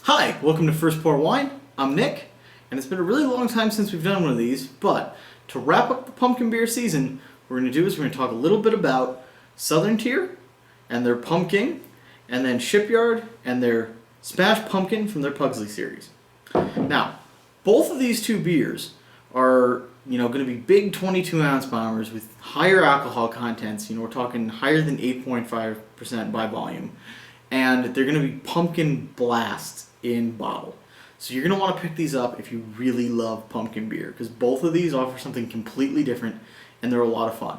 Hi, welcome to First Pour Wine. I'm Nick, and it's been a really long time since we've done one of these, but to wrap up the pumpkin beer season, what we're going to do is we're going to talk a little bit about Southern Tier and their Pumpking, and then Shipyard and their Smash Pumpkin from their Pugsley series. Now, both of these two beers are, going to be big 22-ounce bombers with higher alcohol contents. We're talking higher than 8.5% by volume, and they're going to be pumpkin blasts in bottle. So you're going to want to pick these up if you really love pumpkin beer, because both of these offer something completely different and they're a lot of fun.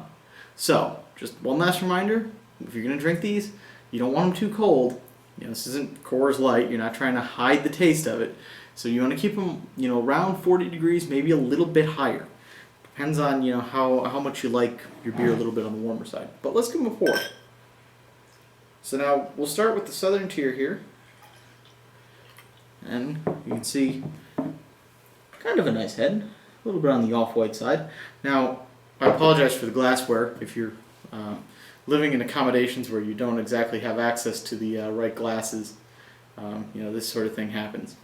So just one last reminder, if you're going to drink these, you don't want them too cold. This isn't Coors Light. You're not trying to hide the taste of it. So you want to keep them, around 40 degrees, maybe a little bit higher. Depends on, how much you like your beer a little bit on the warmer side. But let's give them a pour. So now we'll start with the Southern Tier here. And you can see kind of a nice head, a little bit on the off-white side. Now, I apologize for the glassware if you're living in accommodations where you don't exactly have access to the right glasses. This sort of thing happens.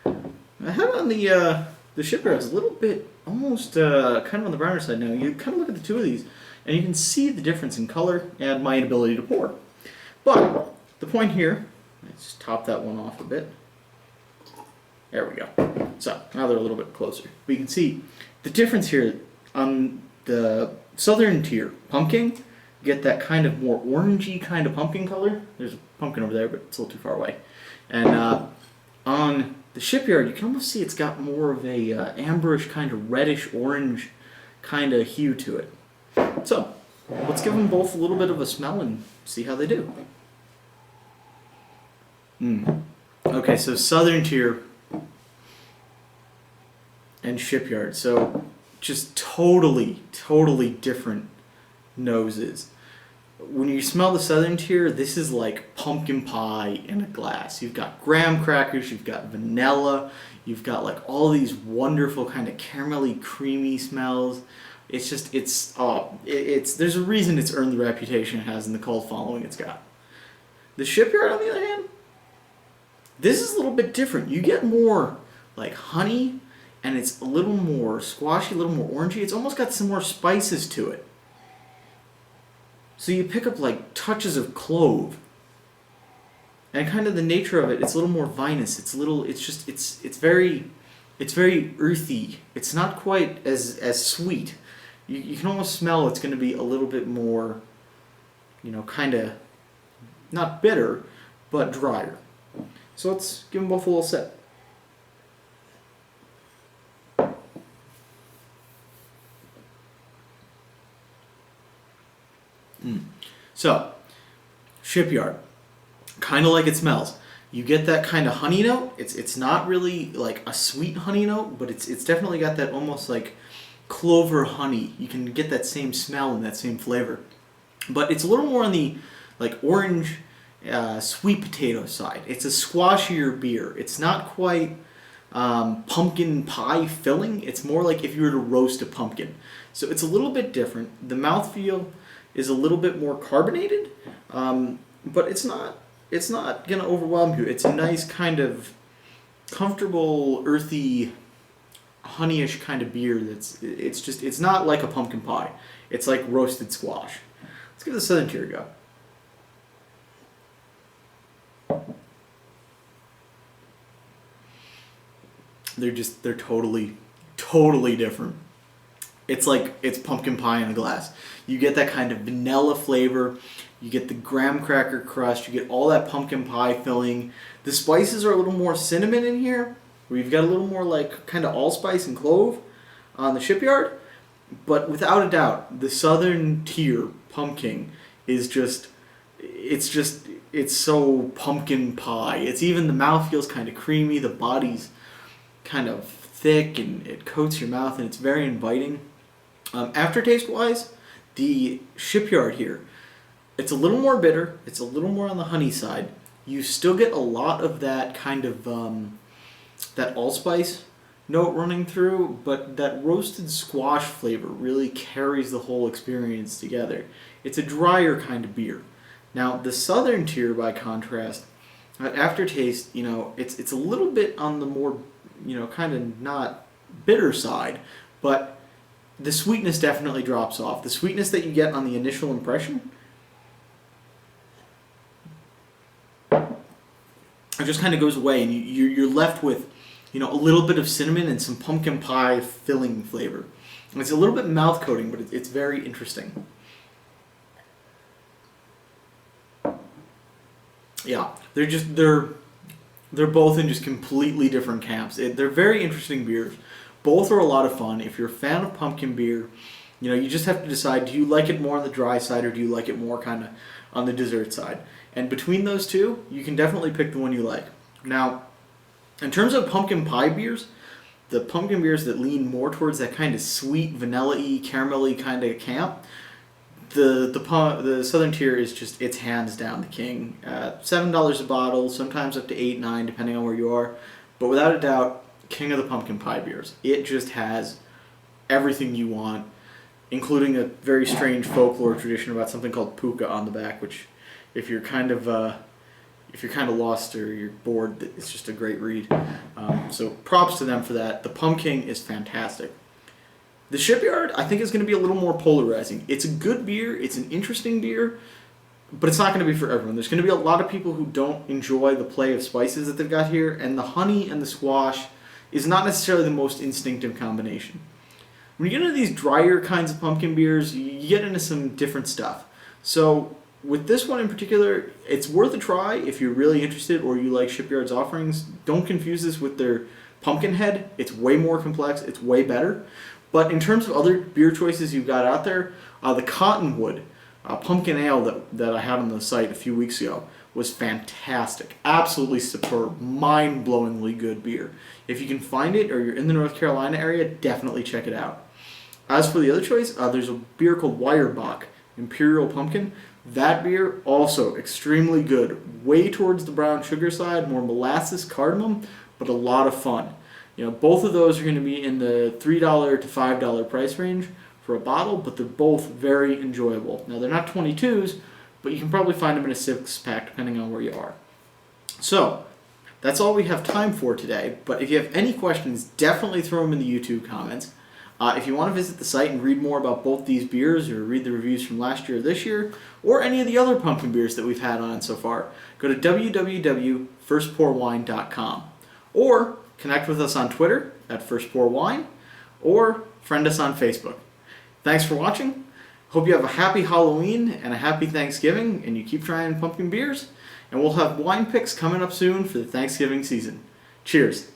I have on the Shipyard, it's a little bit almost kind of on the browner side now. You kind of look at the two of these and you can see the difference in color and my inability to pour. But the point here, let's just top that one off a bit. There we go. So now they're a little bit closer. But you can see the difference here on the Southern Tier Pumpkin. You get that kind of more orangey kind of pumpkin color. There's a pumpkin over there, but it's a little too far away. And on the Shipyard, you can almost see it's got more of a amberish kind of reddish orange kind of hue to it. So let's give them both a little bit of a smell and see how they do. Okay, so Southern Tier and Shipyard. So just totally different noses. When you smell the Southern Tier, this is like pumpkin pie in a glass. You've got graham crackers, you've got vanilla, you've got like all these wonderful kind of caramelly, creamy smells. It's just, there's a reason it's earned the reputation it has and the cult following it's got. The Shipyard, on the other hand, this is a little bit different. You get more like honey, and it's a little more squashy, a little more orangey. It's almost got some more spices to it. So you pick up like touches of clove. And kind of the nature of it, it's a little more vinous. It's very earthy. It's not quite as sweet. You can almost smell it's going to be a little bit more, kind of not bitter, but drier. So let's give them both a little sip. So, Shipyard, kind of like it smells. You get that kind of honey note. It's not really like a sweet honey note, but it's definitely got that almost like clover honey. You can get that same smell and that same flavor. But it's a little more on the like orange sweet potato side. It's a squashier beer. It's not quite pumpkin pie filling. It's more like if you were to roast a pumpkin. So it's a little bit different. The mouthfeel is a little bit more carbonated, but it's not going to overwhelm you. It's a nice kind of comfortable, earthy, honeyish kind of beer. It's not like a pumpkin pie. It's like roasted squash. Let's give the Southern Tier a go. They're totally different. It's pumpkin pie in a glass. You get that kind of vanilla flavor, you get the graham cracker crust, you get all that pumpkin pie filling. The spices are a little more cinnamon in here, where you've got a little more like kind of allspice and clove on the Shipyard. But without a doubt, the Southern Tier Pumpkin is it's so pumpkin pie. It's even the mouth feels kind of creamy, the body's kind of thick and it coats your mouth and it's very inviting. Aftertaste wise, the Shipyard here, it's a little more bitter, it's a little more on the honey side. You still get a lot of that kind of that allspice note running through, but that roasted squash flavor really carries the whole experience together. It's a drier kind of beer. Now the Southern Tier, by contrast, That aftertaste, you know, it's a little bit on the more, you know, kind of not bitter side, but the sweetness definitely drops off. The sweetness that you get on the initial impression, it just kind of goes away, and you're left with, you know, a little bit of cinnamon and some pumpkin pie filling flavor. And it's a little bit mouth coating, but it's very interesting. Yeah, they're both in just completely different camps. They're very interesting beers. Both are a lot of fun. If you're a fan of pumpkin beer, you know, you just have to decide, do you like it more on the dry side or do you like it more kind of on the dessert side? And between those two, you can definitely pick the one you like. Now, in terms of pumpkin pie beers, the pumpkin beers that lean more towards that kind of sweet, vanilla-y, caramel-y kind of camp, the Southern Tier is just, it's hands down the king. $7 a bottle, sometimes up to $8, $9, depending on where you are. But without a doubt, king of the pumpkin pie beers. It just has everything you want, including a very strange folklore tradition about something called puka on the back, which if you're kind of lost or you're bored, it's just a great read. So props to them for that. The Pumpkin is fantastic. The Shipyard, I think, is going to be a little more polarizing. It's a good beer. It's an interesting beer, but it's not going to be for everyone. There's going to be a lot of people who don't enjoy the play of spices that they've got here, and the honey and the squash is not necessarily the most instinctive combination. When you get into these drier kinds of pumpkin beers, you get into some different stuff. So with this one in particular, it's worth a try if you're really interested or you like Shipyard's offerings. Don't confuse this with their Pumpkinhead. It's way more complex. It's way better. But in terms of other beer choices you've got out there, the Cottonwood pumpkin ale that I had on the site a few weeks ago was fantastic. Absolutely superb. Mind-blowingly good beer. If you can find it or you're in the North Carolina area, definitely check it out. As for the other choice, there's a beer called Weyerbock Imperial Pumpkin. That beer, also extremely good. Way towards the brown sugar side, more molasses, cardamom, but a lot of fun. You know, both of those are going to be in the $3 to $5 price range for a bottle, but they're both very enjoyable. Now, they're not 22s, but you can probably find them in a 6-pack depending on where you are. So, that's all we have time for today, but if you have any questions, definitely throw them in the YouTube comments. If you want to visit the site and read more about both these beers or read the reviews from last year or this year, or any of the other pumpkin beers that we've had on so far, go to www.firstpourwine.com or connect with us on Twitter at firstpourwine or friend us on Facebook. Thanks for watching. Hope you have a happy Halloween and a happy Thanksgiving and you keep trying pumpkin beers, and we'll have wine picks coming up soon for the Thanksgiving season. Cheers.